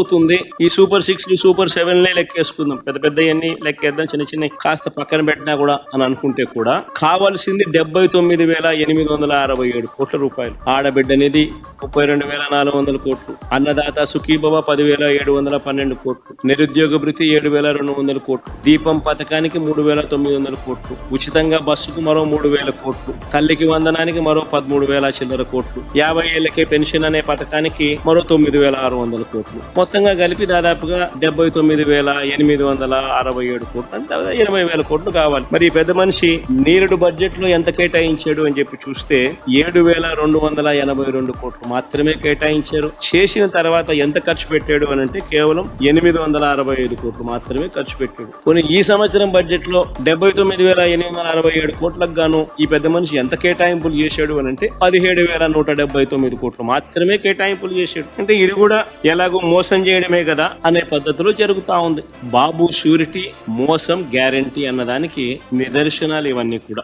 అవుతుంది. ఈ super 6 super 7 లెక్కేసుకుందాం, పెద్ద పెద్దవన్నీ లెక్కేద్దాం, చిన్న చిన్న కాస్త పక్కన పెట్టినా కూడా అని అనుకుంటే కూడా కావాల్సింది 79,867 కోట్ల రూపాయలు. ఆడబిడ్డ నిధి 32,400 కోట్లు, అన్నదాత సుఖీభవ 10,712 కోట్లు, నిరుద్యోగ భృతి 7,200 కోట్లు, దీపం పథకానికి 3,900 కోట్లు, ఉచితంగా బస్సుకు మరో 3,000 కోట్లు, తల్లికి వందనానికి మరో 13,000 చిల్లర కోట్లు, 50 ఏళ్లకే పెన్షన్ అనే పథకానికి మరో 9,600 కోట్లు, మొత్తంగా కలిపి దాదాపుగా 79,867 కోట్లు, అంటే 80,000 కోట్లు కావాలి. మరి ఈ పెద్ద మనిషి నీరుడు బడ్జెట్ లో ఎంత కేటాయించాడు అని చెప్పి చూస్తే 7,282 కోట్లు మాత్రమే కేటాయించారు. చేసిన తర్వాత ఎంత ఖర్చు పెట్టాడు అని అంటే కేవలం 865 కోట్లు మాత్రమే ఖర్చు పెట్టాడు. కొన్ని ఈ సంవత్సరం బడ్జెట్ లో 79,867 కోట్లకు గాను ఈ పెద్ద మనిషి ఎంత కేటాయింపులు చేశాడు అని అంటే 17,179 కోట్లు మాత్రమే కేటాయింపులు చేశాడు. అంటే ఇది కూడా ఎలాగో మోసం చేయడమే కదా అనే పద్ధతిలో జరుగుతా ఉంది. బాబు షూరిటీ, మోసం గ్యారంటీ అన్నదానికి నిదర్శనాలు ఇవన్నీ కూడా.